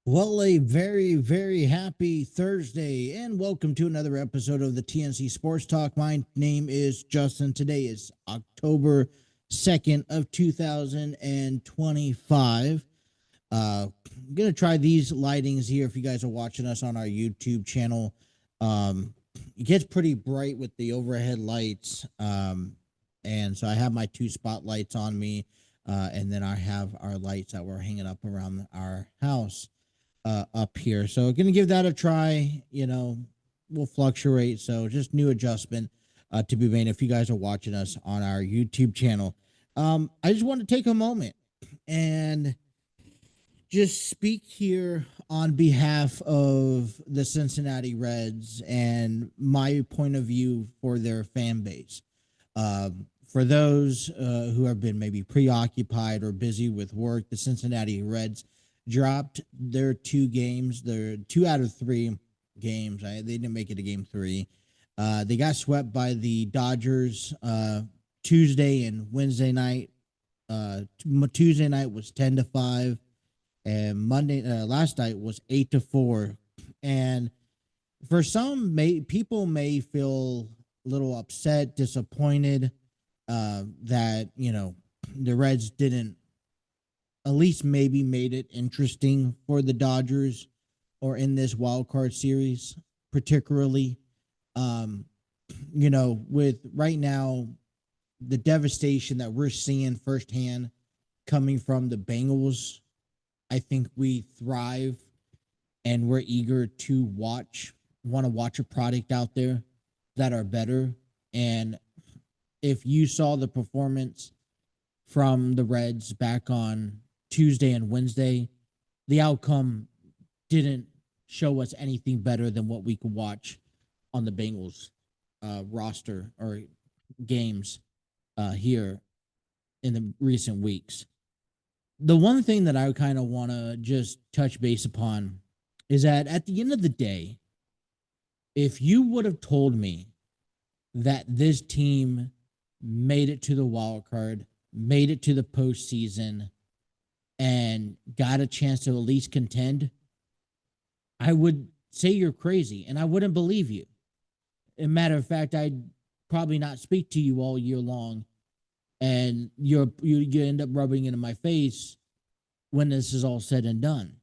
Well, a very, very happy Thursday, and welcome to another episode of the TNC Sports Talk. My name is Justin. Today is October 2nd of 2025. I'm going to try these lightings here if you guys are watching us on our YouTube channel. It gets pretty bright with the overhead lights, and so I have my two spotlights on me, and then I have our lights that we're hanging up around our house up here. So going to give that a try. We'll fluctuate. So just new adjustment to be made if you guys are watching us on our YouTube channel. I just want to take a moment and just speak here on behalf of the Cincinnati Reds and my point of view for their fan base. For those who have been maybe preoccupied or busy with work, the Cincinnati Reds dropped their two games. Their two out of three games. They didn't make it to game three. They got swept by the Dodgers Tuesday and Wednesday night. Tuesday night was 10-5, and Monday last night was 8-4. And for some, people may feel a little upset, disappointed that the Reds didn't at least maybe made it interesting for the Dodgers or in this wild card series, particularly. Um, with right now the devastation that we're seeing firsthand coming from the Bengals, I think we thrive and we're eager to want to watch a product out there that are better. And if you saw the performance from the Reds back on Tuesday and Wednesday, the outcome didn't show us anything better than what we could watch on the Bengals roster or games here in the recent weeks. The one thing that I kind of want to just touch base upon is that at the end of the day, if you would have told me that this team made it to the wild card, made it to the postseason, and got a chance to at least contend, I would say you're crazy and I wouldn't believe you. As a matter of fact, I'd probably not speak to you all year long, and you end up rubbing it in my face when this is all said and done.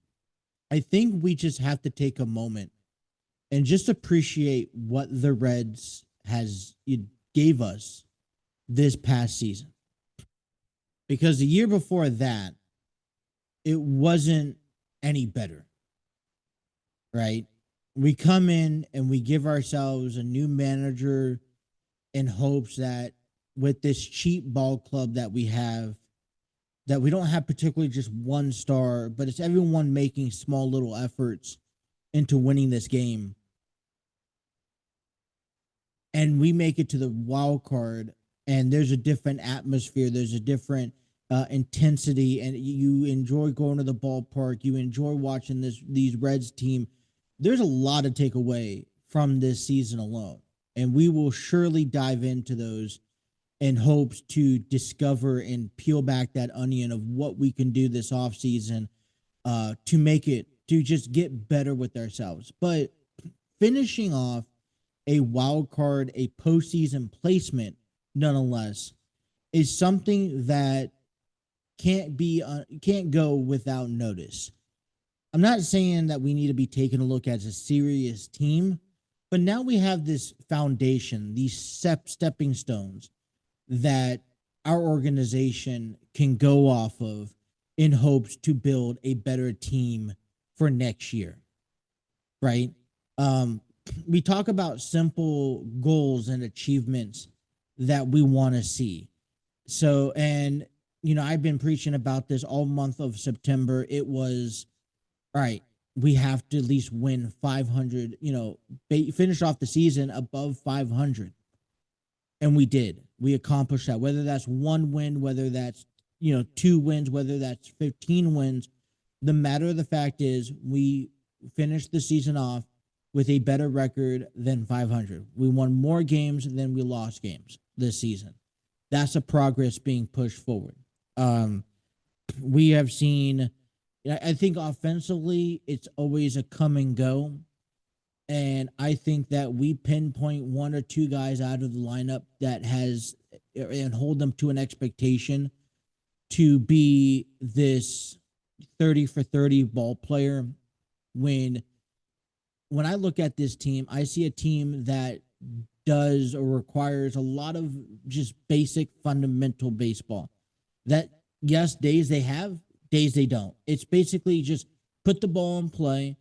I think we just have to take a moment and just appreciate what the Reds gave us this past season. Because the year before that, it wasn't any better, right? We come in and we give ourselves a new manager in hopes that with this cheap ball club that we have, that we don't have particularly just one star, but it's everyone making small little efforts into winning this game. And we make it to the wild card, and there's a different atmosphere, there's a different intensity, and you enjoy going to the ballpark. You enjoy watching these Reds team. There's a lot to take away from this season alone, and we will surely dive into those in hopes to discover and peel back that onion of what we can do this offseason to make it to just get better with ourselves. But finishing off a wild card, a postseason placement, nonetheless, is something that can't go without notice. I'm not saying that we need to be taken a look as a serious team, but now we have this foundation, these stepping stones that our organization can go off of in hopes to build a better team for next year, right? We talk about simple goals and achievements that we want to see. So, and I've been preaching about this all month of September. It was, all right, we have to at least win 500, finish off the season above 500. And we did. We accomplished that. Whether that's one win, whether that's, two wins, whether that's 15 wins, the matter of the fact is we finished the season off with a better record than 500. We won more games than we lost games this season. That's a progress being pushed forward. We have seen I think offensively, it's always a come and go. And I think that we pinpoint one or two guys out of the lineup that has and hold them to an expectation to be this 30 for 30 ball player. When when I look at this team, I see a team that does or requires a lot of just basic fundamental baseball. That, yes, days they have, days they don't. It's basically just put the ball in play,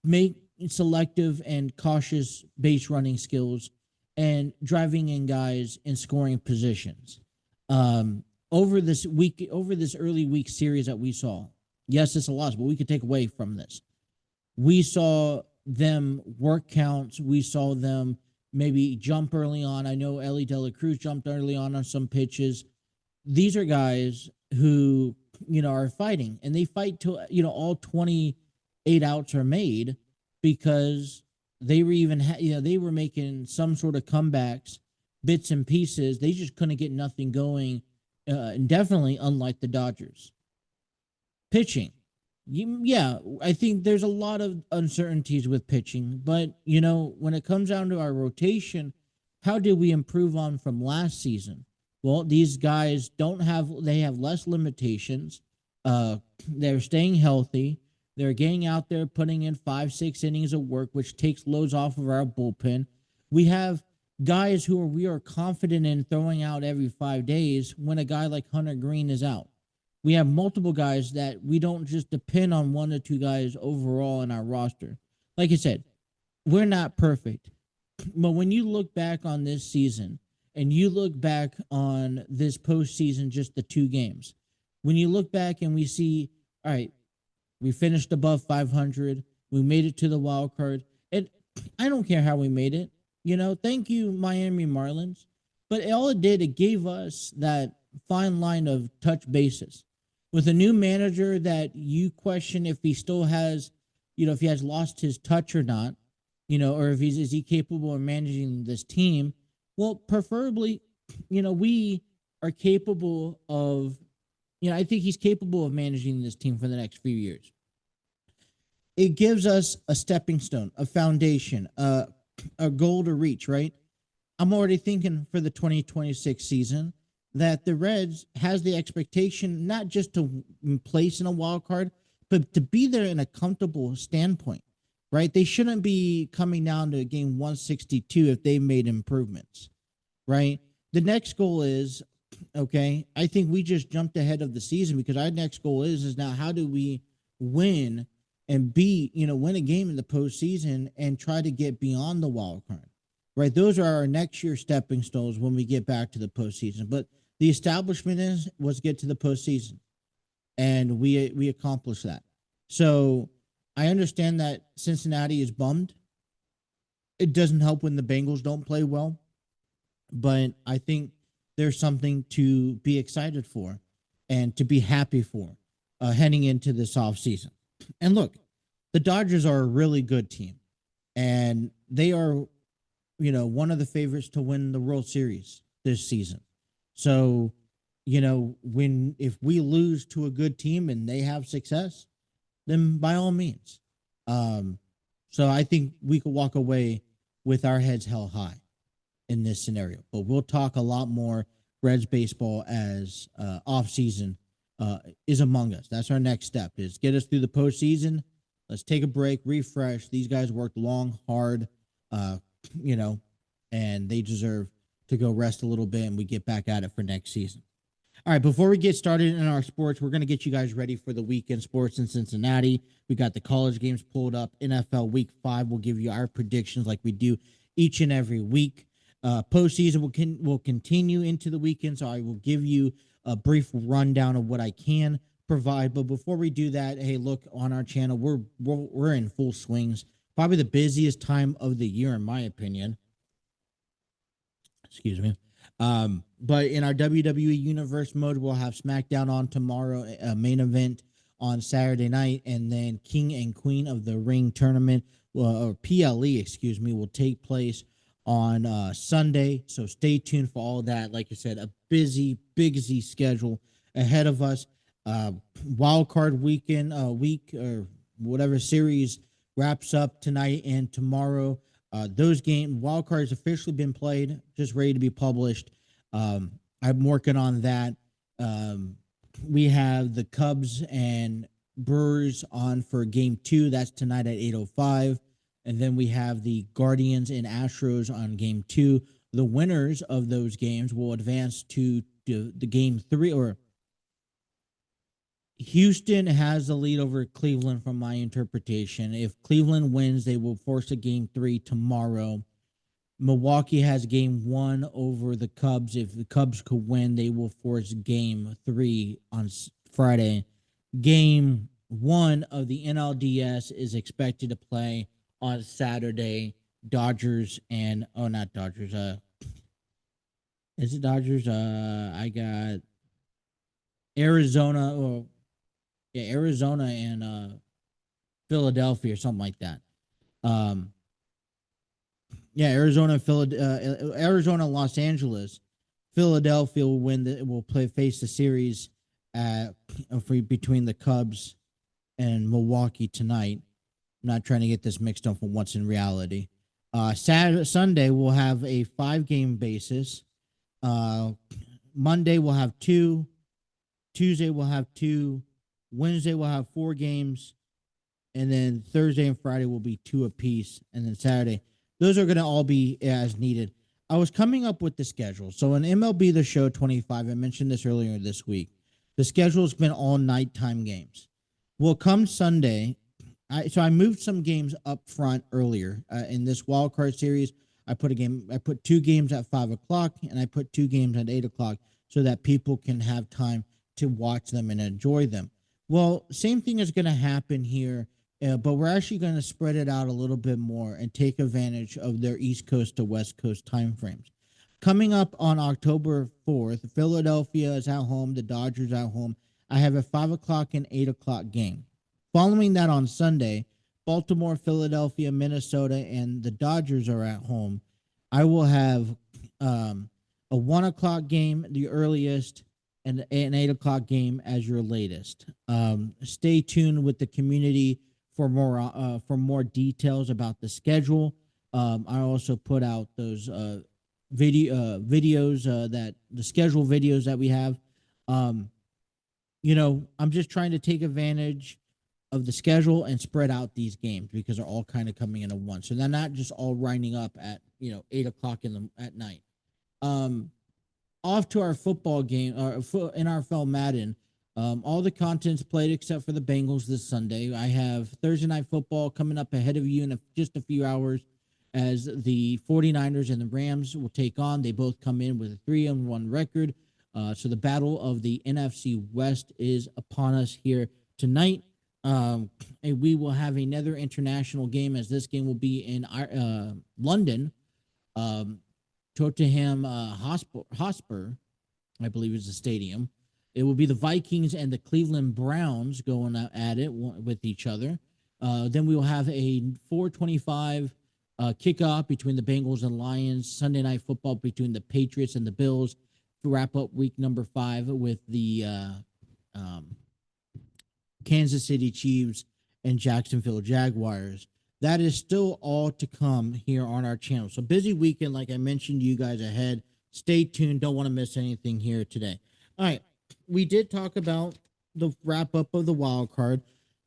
make selective and cautious base running skills, and driving in guys in scoring positions. Um, over this early week series that we saw, yes, it's a loss, but we could take away from this. We saw them work counts. We saw them maybe jump early on. I know Ellie De La Cruz jumped early on some pitches. These are guys who, are fighting, and they fight till, all 28 outs are made, because they were even, they were making some sort of comebacks, bits and pieces. They just couldn't get nothing going, and definitely unlike the Dodgers. Pitching. Yeah, I think there's a lot of uncertainties with pitching, but when it comes down to our rotation, how did we improve on from last season? Well, these guys they have less limitations. They're staying healthy. They're getting out there, putting in 5, 6 innings of work, which takes loads off of our bullpen. We have guys we are confident in throwing out every 5 days when a guy like Hunter Green is out. We have multiple guys that we don't just depend on one or two guys overall in our roster. Like I said, we're not perfect. But when you look back on this season and you look back on this postseason, just the 2 games, when you look back and we see, all right, we finished above 500, we made it to the wild card. And I don't care how we made it. Thank you, Miami Marlins. But all it did, it gave us that fine line of touch bases. With a new manager that you question if he still has, if he has lost his touch or not, or if is he capable of managing this team? Well, preferably, we are capable of, I think he's capable of managing this team for the next few years. It gives us a stepping stone, a foundation, a goal to reach, right? I'm already thinking for the 2026 season that the Reds has the expectation not just to place in a wild card, but to be there in a comfortable standpoint, right? They shouldn't be coming down to game 162 if they made improvements, right? The next goal is, okay, I think we just jumped ahead of the season, because our next goal is now how do we win and win a game in the postseason and try to get beyond the wild card, right? Those are our next year stepping stones when we get back to the postseason. But the establishment was get to the postseason, and we accomplished that. So I understand that Cincinnati is bummed. It doesn't help when the Bengals don't play well, but I think there's something to be excited for and to be happy for heading into this offseason. And look, the Dodgers are a really good team, and they are, one of the favorites to win the World Series this season. So, if we lose to a good team and they have success, then by all means. So I think we could walk away with our heads held high in this scenario. But we'll talk a lot more Reds baseball as off season is among us. That's our next step, is get us through the postseason. Let's take a break, refresh. These guys worked long, hard, and they deserve to go rest a little bit, and we get back at it for next season. All right, before we get started in our sports, we're going to get you guys ready for the weekend sports in Cincinnati. We got the college games pulled up. NFL Week 5 will give you our predictions like we do each and every week. Postseason will continue into the weekend, so I will give you a brief rundown of what I can provide. But before we do that, hey, look, on our channel, we're in full swings. Probably the busiest time of the year, in my opinion. Excuse me. But in our WWE Universe mode, we'll have SmackDown on tomorrow, a main event on Saturday night, and then King and Queen of the Ring tournament, or PLE, excuse me, will take place on Sunday. So stay tuned for all that. Like I said, a busy schedule ahead of us. Uh, Wild card weekend, week or whatever series wraps up tonight and tomorrow. Those game wild cards officially been played, just ready to be published. I'm working on that. Um, we have the Cubs and Brewers on for game 2. That's tonight at 8:05, and then we have the Guardians and Astros on game 2. The winners of those games will advance to the game 3, or Houston has the lead over Cleveland from my interpretation. If Cleveland wins, they will force a game 3 tomorrow. Milwaukee has game 1 over the Cubs. If the Cubs could win, they will force game 3 on Friday. Game 1 of the NLDS is expected to play on Saturday. Dodgers and not Dodgers. Is it Dodgers? I got Arizona. Or yeah, Arizona and Philadelphia or something like that. Um, yeah, Arizona, Los Angeles, Philadelphia will win. Will face the series between the Cubs and Milwaukee tonight. I'm not trying to get this mixed up for once in reality. Sunday we'll have a 5-game basis. Monday we'll have 2. Tuesday we'll have 2. Wednesday we'll have 4 games, and then Thursday and Friday will be 2 apiece, and then Saturday. Those are going to all be as needed. I was coming up with the schedule. So in MLB The Show 25, I mentioned this earlier this week. The schedule has been all nighttime games. Well, come Sunday, I moved some games up front earlier in this wild card series. I put 2 games at 5:00, and I put 2 games at 8:00, so that people can have time to watch them and enjoy them. Well, same thing is going to happen here, but we're actually going to spread it out a little bit more and take advantage of their East Coast to West Coast time frames. Coming up on October 4th, Philadelphia is at home, the Dodgers at home. I have a 5:00 and 8:00 game. Following that on Sunday, Baltimore, Philadelphia, Minnesota, and the Dodgers are at home. I will have a 1:00 game, the earliest, and an 8:00 game as your latest. Stay tuned with the community for more details about the schedule. I also put out those videos that the schedule videos that we have. I'm just trying to take advantage of the schedule and spread out these games because they're all kind of coming in at once. So they're not just all winding up at 8:00 at night. Off to our football game in our NFL Madden. All the content's played except for the Bengals this Sunday. I have Thursday Night Football coming up ahead of you in just a few hours as the 49ers and the Rams will take on. They both come in with a 3-1 record. So the battle of the NFC West is upon us here tonight. And we will have another international game as this game will be in London. Tottenham Hotspur, I believe is the stadium. It will be the Vikings and the Cleveland Browns going at it with each other. Then we will have a 4:25 kickoff between the Bengals and Lions. Sunday Night Football between the Patriots and the Bills to wrap up week number 5 with the Kansas City Chiefs and Jacksonville Jaguars. That is still all to come here on our channel. So busy weekend, like I mentioned to you guys ahead. Stay tuned. Don't want to miss anything here today. All right. We did talk about the wrap up of the wild card.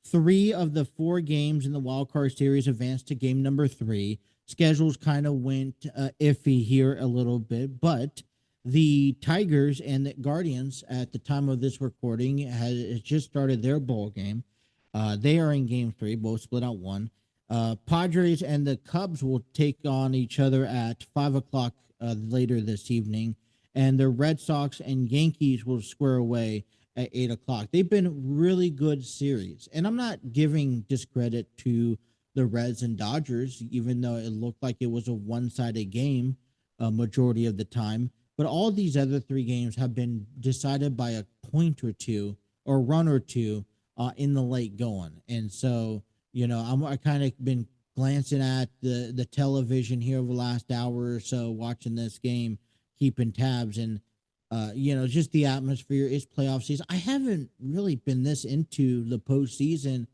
3 of the 4 games in the wild card series advanced to game number 3. Schedules kind of went iffy here a little bit, but the Tigers and the Guardians at the time of this recording has just started their bowl game. They are in game 3, both split out 1. Padres and the Cubs will take on each other at 5:00 later this evening, and the Red Sox and Yankees will square away at 8:00. They've been really good series, and I'm not giving discredit to the Reds and Dodgers, even though it looked like it was a one-sided game majority of the time. But all these other 3 games have been decided by a point or two or run or two in the late going, and so. I kind of been glancing at the television here over the last hour or so, watching this game, keeping tabs. And, Just the atmosphere. It's playoff season. I haven't really been this into the postseason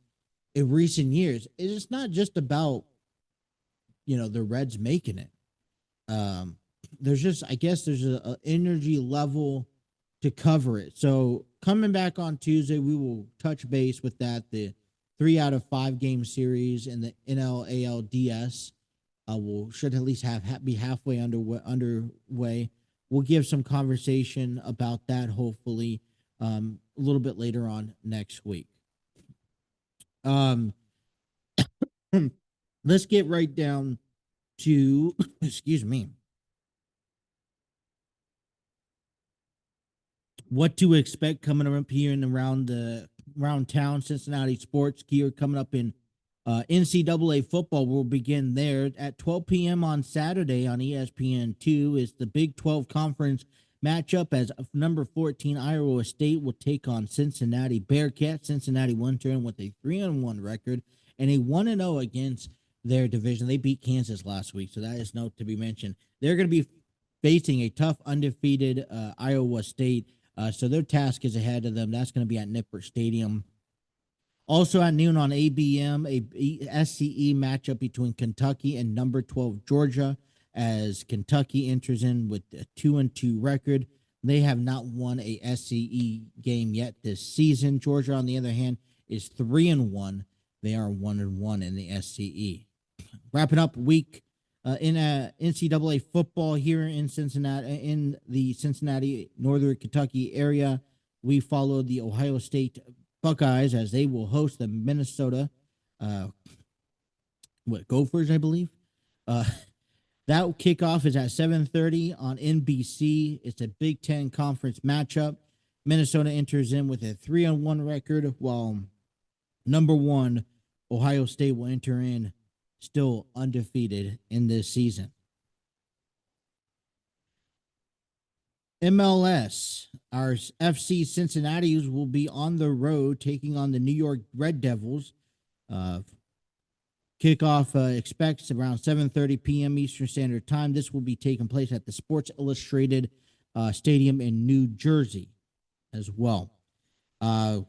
in recent years. It's not just about the Reds making it. Um, there's just, I guess, there's a energy level to cover it. So coming back on Tuesday, we will touch base with that. The 3 out of 5 game series in the NLALDS will should at least be halfway underway. We'll give some conversation about that hopefully a little bit later on next week. Um, let's get right down to excuse me, what to expect coming up here and around town. Cincinnati sports gear coming up in NCAA football will begin there at 12 p.m. on Saturday on ESPN2. Is the Big 12 conference matchup as number 14 Iowa State will take on Cincinnati Bearcats. Cincinnati will enter in with a 3-1 record and a 1-0 against their division. They beat Kansas last week, so that is note to be mentioned. They're going to be facing a tough undefeated Iowa State. So their task is ahead of them. That's going to be at Nippert Stadium. Also at noon on ABM, a SCE matchup between Kentucky and number 12 Georgia, as Kentucky enters in with a 2-2 record. They have not won a SCE game yet this season. Georgia, on the other hand, is 3-1. They are 1-1 in the SCE. Wrapping up week in NCAA football here in Cincinnati, in the Cincinnati, Northern Kentucky area, we follow the Ohio State Buckeyes as they will host the Minnesota Gophers, I believe. That kickoff is at 7:30 on NBC. It's a Big Ten conference matchup. Minnesota enters in with a 3-1 record, while number 1 Ohio State will enter in still undefeated in this season. MLS, our FC Cincinnati will be on the road taking on the New York Red Devils. Kickoff expects around 7:30 p.m. Eastern Standard Time. This will be taking place at the Sports Illustrated Stadium in New Jersey as well. So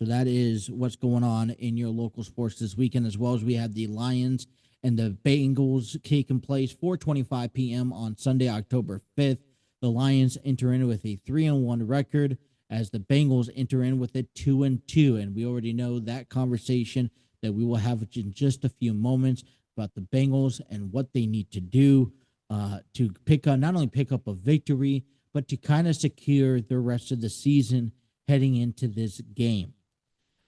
that is what's going on in your local sports this weekend, as well as we have the Lions and the Bengals taking place 4:25 p.m. on Sunday, October 5th. The Lions enter in with a 3-1 record as the Bengals enter in with a 2-2. And we already know that conversation that we will have in just a few moments about the Bengals and what they need to do to not only pick up a victory, but to kind of secure the rest of the season heading into this game.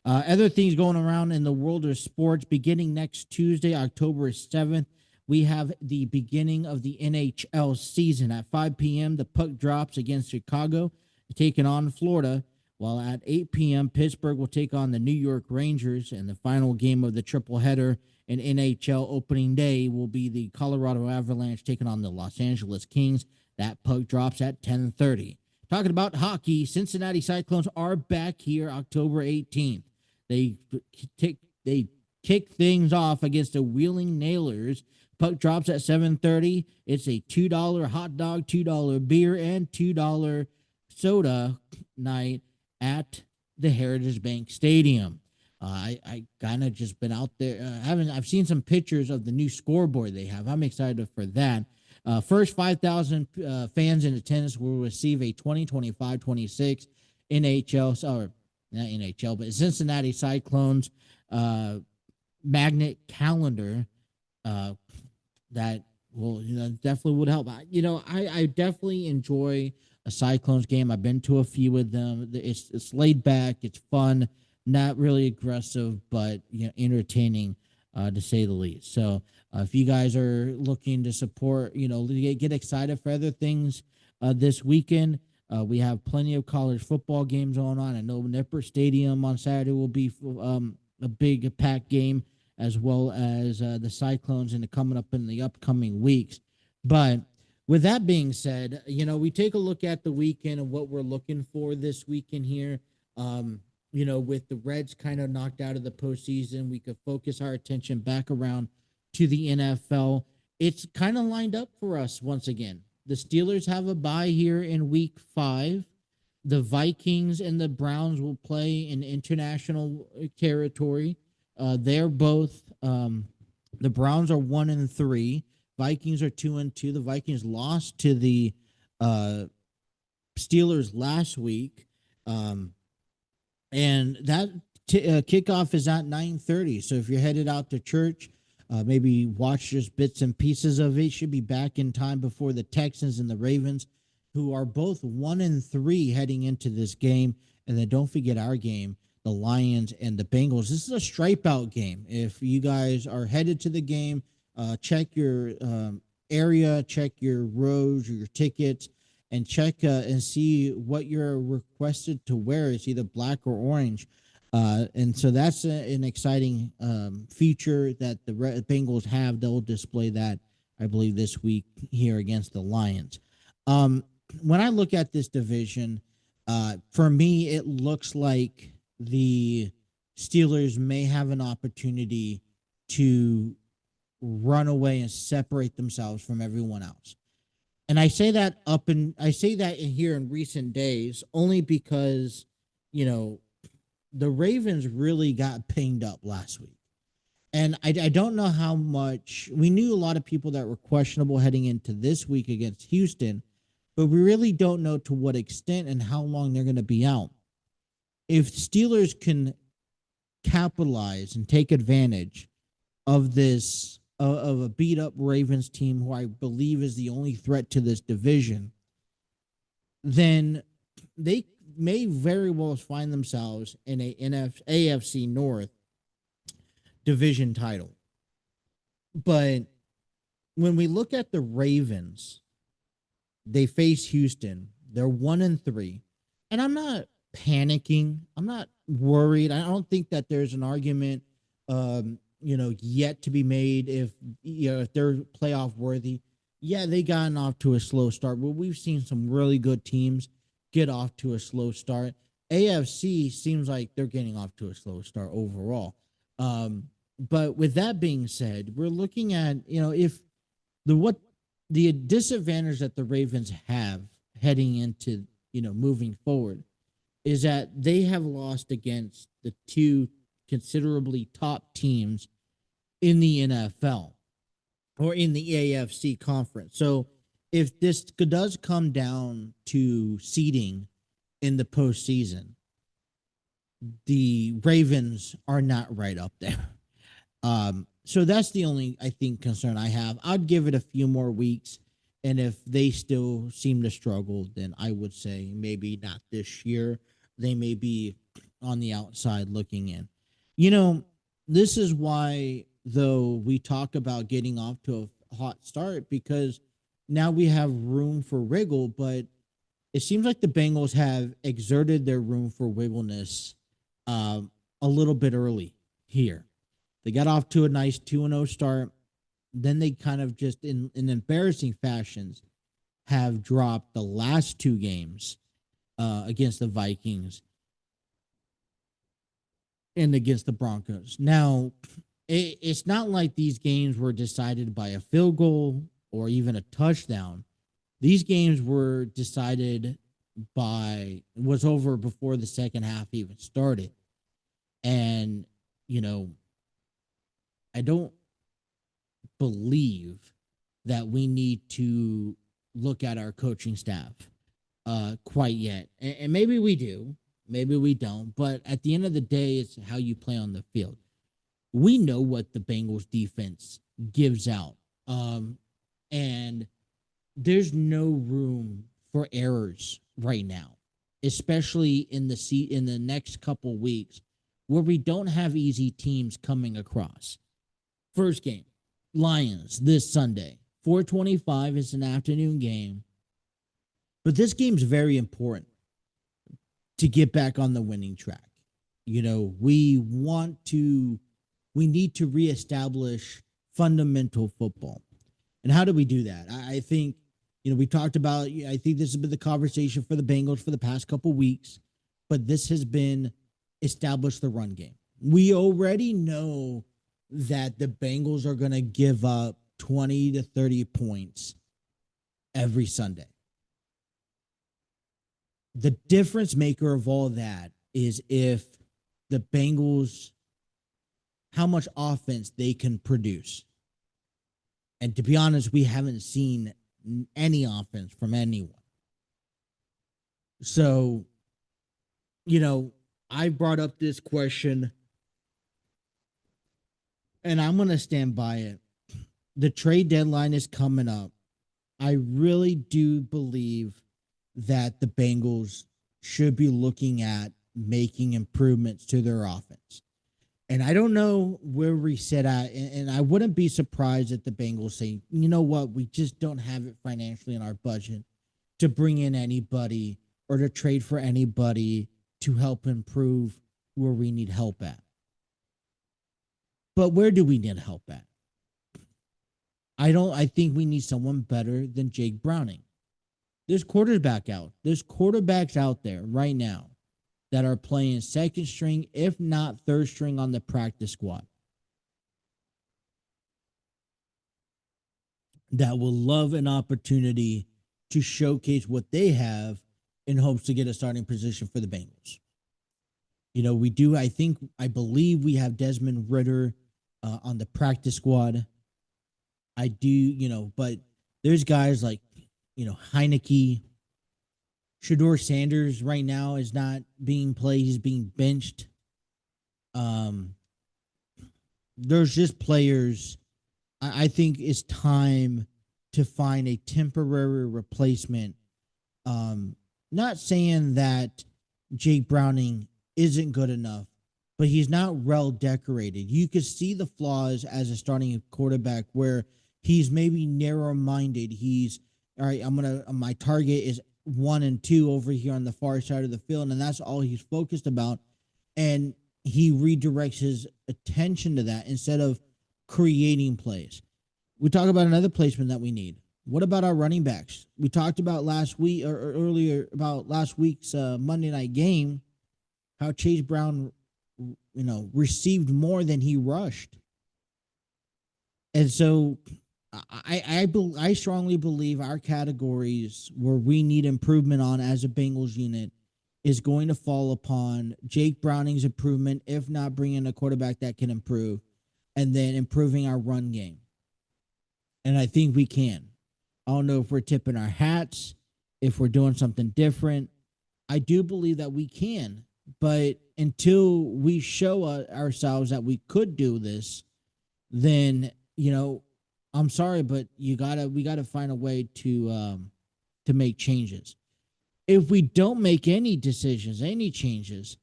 Other things going around in the world of sports, beginning next Tuesday, October 7th, we have the beginning of the NHL season. At 5 p.m., the puck drops against Chicago, taking on Florida, while at 8 p.m., Pittsburgh will take on the New York Rangers, and the final game of the triple-header in NHL opening day will be the Colorado Avalanche taking on the Los Angeles Kings. That puck drops at 10:30. Talking about hockey, Cincinnati Cyclones are back here October 18th. They kick things off against the Wheeling Nailers. Puck drops at 7:30. It's a $2 hot dog, $2 beer, and $2 soda night at the Heritage Bank Stadium. I kind of just been out there. I've seen some pictures of the new scoreboard they have. I'm excited for that. First 5,000 fans in attendance will receive a 2025-26 NHL, or not NHL, but Cincinnati Cyclones magnet calendar that will definitely would help. I definitely enjoy a Cyclones game. I've been to a few of them. It's laid back, it's fun, not really aggressive, but entertaining to say the least. So if you guys are looking to support, get excited for other things this weekend. We have plenty of college football games going on. I know Nippert Stadium on Saturday will be a big packed game, as well as the Cyclones coming up in the upcoming weeks. But with that being said, we take a look at the weekend and what we're looking for this weekend here. With the Reds kind of knocked out of the postseason, we could focus our attention back around to the NFL. It's kind of lined up for us once again. The Steelers have a bye here in week 5. The Vikings and the Browns will play in international territory. They're both the Browns are 1-3. Vikings are 2-2. The Vikings lost to the uh, Steelers last week, and that kickoff is at 9:30. So if you're headed out to church, maybe watch just bits and pieces of it. Should be back in time before the Texans and the Ravens, who are both 1-3 heading into this game. And then don't forget our game, the Lions and the Bengals. This is a stripe out game. If you guys are headed to the game, check your area, check your rows, your tickets, and check and see what you're requested to wear. It's either black or orange. And so that's an exciting feature that the Bengals have. They'll display that, I believe, this week here against the Lions. When I look at this division, for me, it looks like the Steelers may have an opportunity to run away and separate themselves from everyone else. And I say that here in recent days only because, the Ravens really got pinged up last week. And I don't know how much we knew. A lot of people that were questionable heading into this week against Houston, but we really don't know to what extent and how long they're going to be out. If Steelers can capitalize and take advantage of this, of a beat up Ravens team, who I believe is the only threat to this division, then they may very well find themselves in a AFC North division title. But when we look at the Ravens, they face Houston. They're 1-3. And I'm not panicking. I'm not worried. I don't think that there's an argument, yet to be made if they're playoff worthy. Yeah, they gotten off to a slow start, but we've seen some really good teams get off to a slow start. AFC seems like they're getting off to a slow start overall. But with that being said, we're looking at, if the disadvantage that the Ravens have heading into, moving forward, is that they have lost against the two considerably top teams in the NFL or in the AFC conference. So if this does come down to seeding in the postseason, the Ravens are not right up there. So that's the only, I think, concern I have. I'd give it a few more weeks. And if they still seem to struggle, then I would say maybe not this year. They may be on the outside looking in. This is why, though, we talk about getting off to a hot start, because now we have room for wriggle, but it seems like the Bengals have exerted their room for wiggleness a little bit early here. They got off to a nice 2-0 start. Then they kind of just, in embarrassing fashions, have dropped the last two games against the Vikings and against the Broncos. Now, it's not like these games were decided by a field goal or even a touchdown. These games were decided was over before the second half even started. And, I don't believe that we need to look at our coaching staff quite yet. And maybe we do, maybe we don't. But at the end of the day, it's how you play on the field. We know what the Bengals defense gives out. And there's no room for errors right now, especially in the next couple weeks where we don't have easy teams coming across. First game, Lions this Sunday. 4:25 is an afternoon game. But this game's very important to get back on the winning track. We need to reestablish fundamental football. And how do we do that? I think, we talked about, I think this has been the conversation for the Bengals for the past couple weeks, but this has been establish the run game. We already know that the Bengals are going to give up 20 to 30 points every Sunday. The difference maker of all that is if the Bengals, how much offense they can produce. And to be honest, we haven't seen any offense from anyone. So, I brought up this question, and I'm going to stand by it. The trade deadline is coming up. I really do believe that the Bengals should be looking at making improvements to their offense. And I don't know where we sit at, and I wouldn't be surprised if the Bengals say, you know what, we just don't have it financially in our budget to bring in anybody or to trade for anybody to help improve where we need help at. But where do we need help at? I think we need someone better than Jake Browning. There's quarterbacks out there right now that are playing second string, if not third string on the practice squad, that will love an opportunity to showcase what they have in hopes to get a starting position for the Bengals. I believe we have Desmond Ridder on the practice squad. I do, but there's guys like, Heineke. Shedeur Sanders right now is not being played. He's being benched. There's just players. I think it's time to find a temporary replacement. Not saying that Jake Browning isn't good enough, but he's not well decorated. You could see the flaws as a starting quarterback where he's maybe narrow-minded. He's, all right, my target is 1 and 2 over here on the far side of the field, and that's all he's focused about. And he redirects his attention to that instead of creating plays. We talk about another placement that we need. What about our running backs? We talked about last week or earlier about last week's Monday night game, how Chase Brown, received more than he rushed. And so I strongly believe our categories where we need improvement on as a Bengals unit is going to fall upon Jake Browning's improvement, if not bringing a quarterback that can improve, and then improving our run game. And I think we can. I don't know if we're tipping our hats, if we're doing something different. I do believe that we can, but until we show ourselves that we could do this, then, I'm sorry, but we gotta find a way to make changes. If we don't make any decisions, any changes,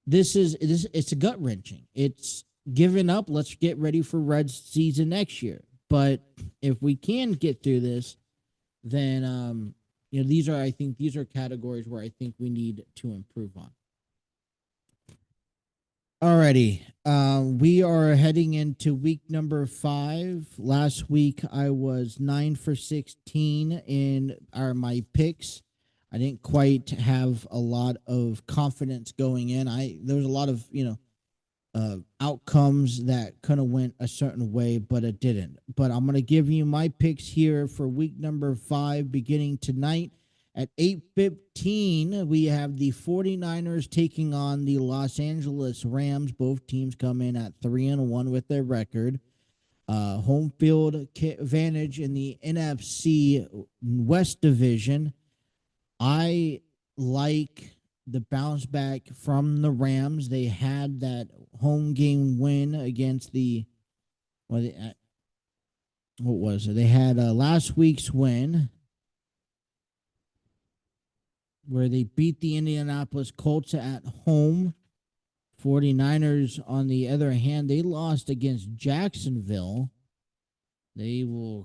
it's a gut wrenching. It's giving up. Let's get ready for Reds season next year. But if we can get through this, then these are categories where I think we need to improve on. Alrighty. We are heading into week number 5. Last week I was 9 for 16 in my picks. I didn't quite have a lot of confidence going in. There was a lot of outcomes that kind of went a certain way, but it didn't. But I'm gonna give you my picks here for week number 5, beginning tonight. At 8:15, we have the 49ers taking on the Los Angeles Rams. Both teams come in at 3-1 with their record. Home field advantage in the NFC West Division. I like the bounce back from the Rams. They had that home game win against what was it? They had last week's win, where they beat the Indianapolis Colts at home. 49ers, on the other hand, they lost against Jacksonville. And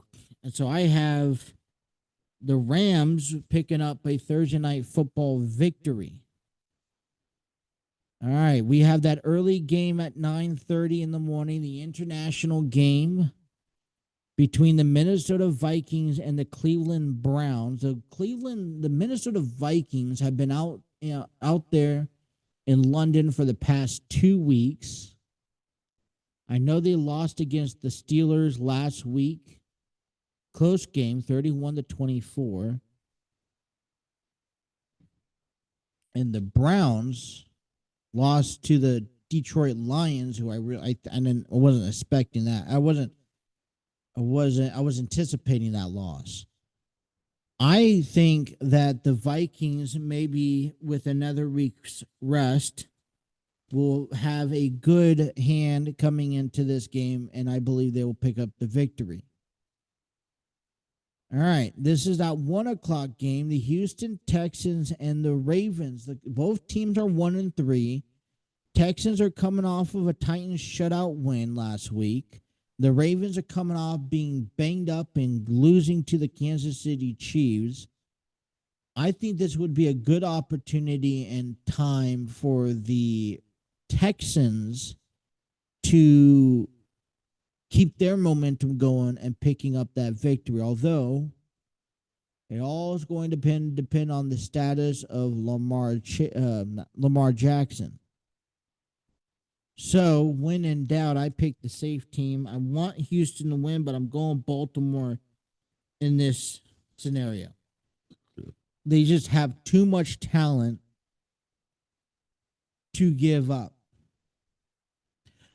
so I have the Rams picking up a Thursday night football victory. All right, we have that early game at 9:30 in the morning, the international game between the Minnesota Vikings and the Cleveland Browns. The Minnesota Vikings have been out there in London for the past 2 weeks. I know they lost against the Steelers last week, Close game, 31-24. And the Browns lost to the Detroit Lions, who I wasn't expecting that. I was anticipating that loss. I think that the Vikings, maybe with another week's rest, will have a good hand coming into this game, and I believe they will pick up the victory. All right, this is that 1:00 game. The Houston Texans and the Ravens. Both teams are 1-3. Texans are coming off of a Titans shutout win last week. The Ravens are coming off being banged up and losing to the Kansas City Chiefs. I think this would be a good opportunity and time for the Texans to keep their momentum going and picking up that victory. Although it all is going to depend on the status of Lamar Jackson. So when in doubt, I pick the safe team. I want Houston to win, but I'm going Baltimore in this scenario. They just have too much talent to give up.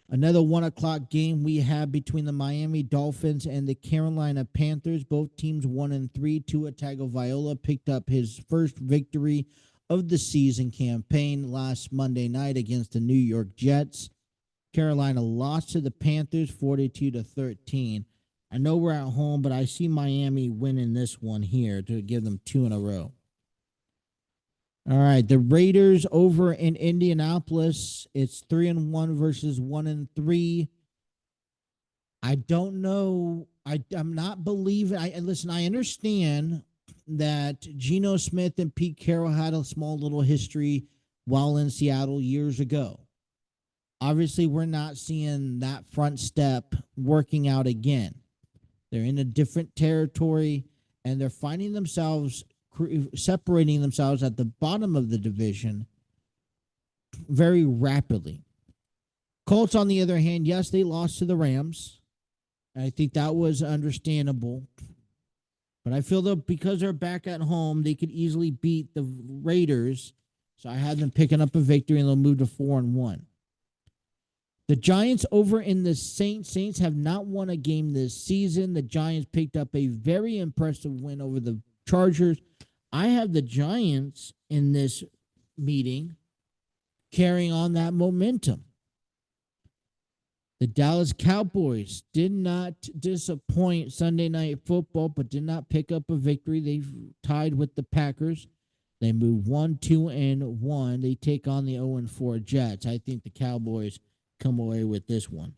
Another 1:00 game we have between the Miami Dolphins and the Carolina Panthers. Both teams 1-3. Tua Tagovailoa picked up his first victory of the season campaign last Monday night against the New York Jets. Carolina lost to the Panthers 42-13. I know we're at home, but I see Miami winning this one here to give them 2 in a row. All right, the Raiders over in Indianapolis. It's 3-1 versus 1-3. I don't know. I'm not believing. Listen, I understand that Geno Smith and Pete Carroll had a small little history while in Seattle years ago. Obviously, we're not seeing that front step working out again. They're in a different territory, and they're finding themselves separating themselves at the bottom of the division very rapidly. Colts, on the other hand, yes, they lost to the Rams. I think that was understandable. But I feel that because they're back at home, they could easily beat the Raiders. So I had them picking up a victory, and they'll move to 4-1. The Giants over in the Saints. Saints have not won a game this season. The Giants picked up a very impressive win over the Chargers. I have the Giants in this meeting carrying on that momentum. The Dallas Cowboys did not disappoint Sunday Night Football, but did not pick up a victory. They tied with the Packers. They move 1-2-1. They take on the 0-4 Jets. I think the Cowboys come away with this one.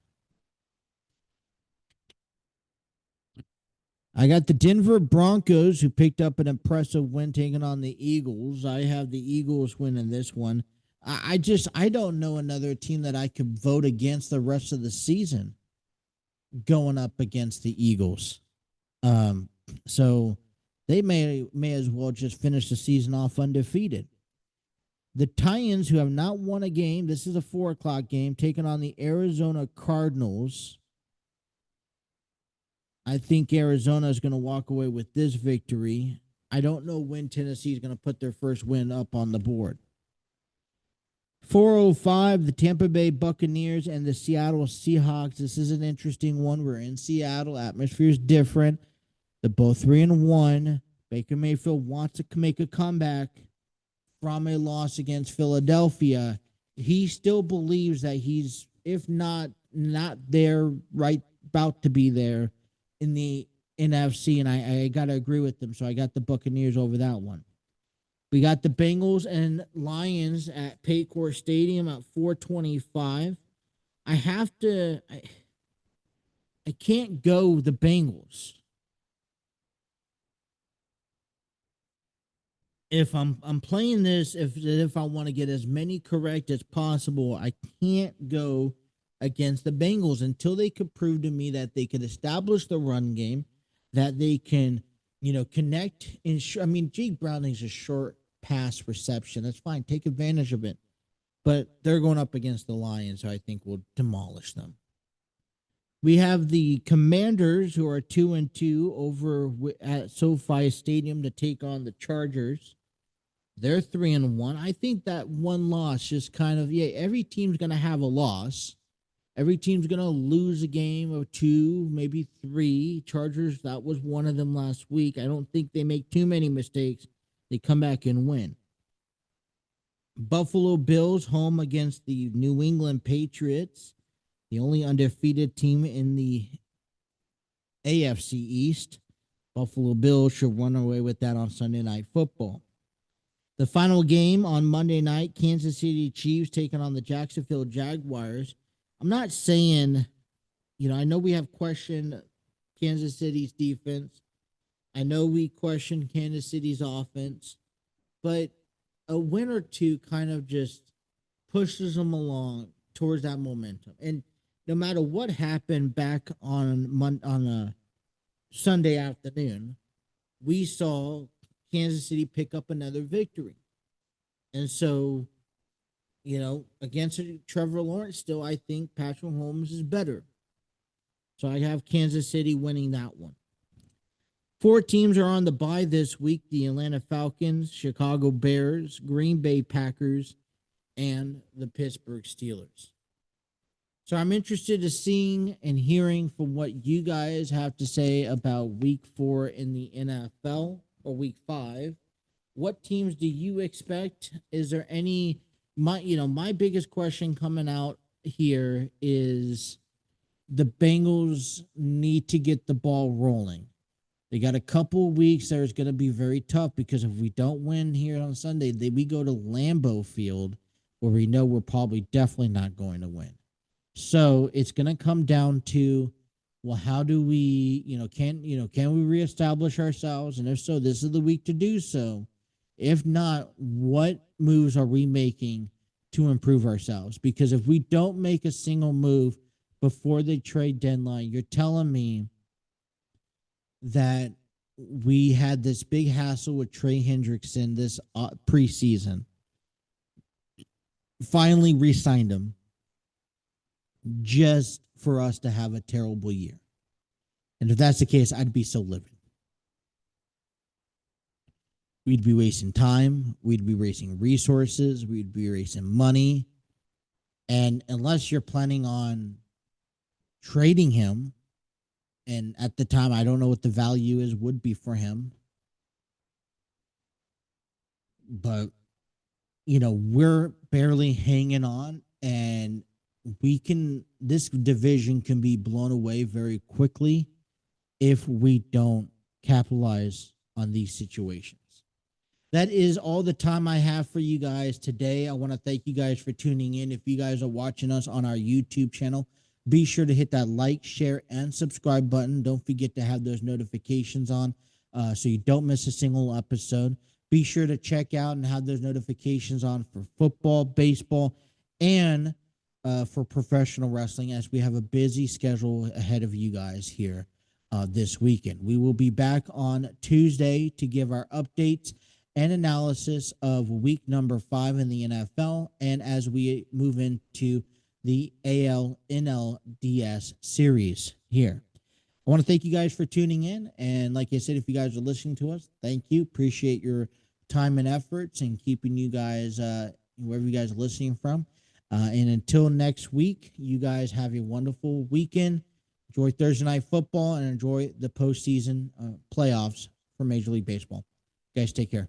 I got the Denver Broncos, who picked up an impressive win taking on the Eagles. I have the Eagles winning this one. I don't know another team that I could vote against the rest of the season going up against the Eagles. So they may as well just finish the season off undefeated. The Titans, who have not won a game, this is a 4:00 game, taking on the Arizona Cardinals. I think Arizona is going to walk away with this victory. I don't know when Tennessee is going to put their first win up on the board. 4:05, the Tampa Bay Buccaneers and the Seattle Seahawks. This is an interesting one. We're in Seattle. Atmosphere is different. They're both 3-1. Baker Mayfield wants to make a comeback from a loss against Philadelphia. He still believes that he's, if not there, right about to be there in the NFC, and I got to agree with them, so I got the Buccaneers over that one. We got the Bengals and Lions at Paycor Stadium at 4:25. I can't go the Bengals. If I'm playing this, if I want to get as many correct as possible, I can't go against the Bengals until they could prove to me that they can establish the run game, that they can, connect. Jake Browning's a short pass reception. That's fine. Take advantage of it. But they're going up against the Lions, so I think we'll demolish them. We have the Commanders, who are 2-2 over at SoFi Stadium to take on the Chargers. They're 3-1. I think that one loss just kind of, yeah, every team's going to have a loss. Every team's going to lose a game or two, maybe three. Chargers, that was one of them last week. I don't think they make too many mistakes. They come back and win. Buffalo Bills home against the New England Patriots, the only undefeated team in the AFC East. Buffalo Bills should run away with that on Sunday Night Football. The final game on Monday night, Kansas City Chiefs taking on the Jacksonville Jaguars. I'm not saying, I know we have questioned Kansas City's defense. I know we questioned Kansas City's offense, but a win or two kind of just pushes them along towards that momentum. And no matter what happened back on a Sunday afternoon, we saw Kansas City pick up another victory. And so, against Trevor Lawrence, still, I think Patrick Mahomes is better. So I have Kansas City winning that one. 4 teams are on the bye this week: the Atlanta Falcons, Chicago Bears, Green Bay Packers, and the Pittsburgh Steelers. So I'm interested in seeing and hearing from what you guys have to say about week 4 in the NFL, or week 5. What teams do you expect? Is there any, my biggest question coming out here is the Bengals need to get the ball rolling. They got a couple weeks that is going to be very tough, because if we don't win here on Sunday, we go to Lambeau Field, where we know we're probably definitely not going to win. So it's going to come down to, well, how do we, can we reestablish ourselves? And if so, this is the week to do so. If not, what moves are we making to improve ourselves? Because if we don't make a single move before the trade deadline, you're telling me that we had this big hassle with Trey Hendrickson this preseason, finally re-signed him, just for us to have a terrible year. And if that's the case, I'd be so livid. We'd be wasting time. We'd be wasting resources. We'd be wasting money. And unless you're planning on trading him, and at the time, I don't know what the value would be for him. But, we're barely hanging on, and this division can be blown away very quickly if we don't capitalize on these situations. That is all the time I have for you guys today. I want to thank you guys for tuning in. If you guys are watching us on our YouTube channel, be sure to hit that like, share, and subscribe button. Don't forget to have those notifications on so you don't miss a single episode. Be sure to check out and have those notifications on for football, baseball, and for professional wrestling, as we have a busy schedule ahead of you guys here this weekend. We will be back on Tuesday to give our updates and analysis of week number 5 in the NFL, and as we move into the AL-NLDS series here. I want to thank you guys for tuning in, and like I said, if you guys are listening to us, thank you. Appreciate your time and efforts and keeping you guys wherever you guys are listening from. And until next week, you guys have a wonderful weekend. Enjoy Thursday Night Football and enjoy the postseason playoffs for Major League Baseball. You guys, take care.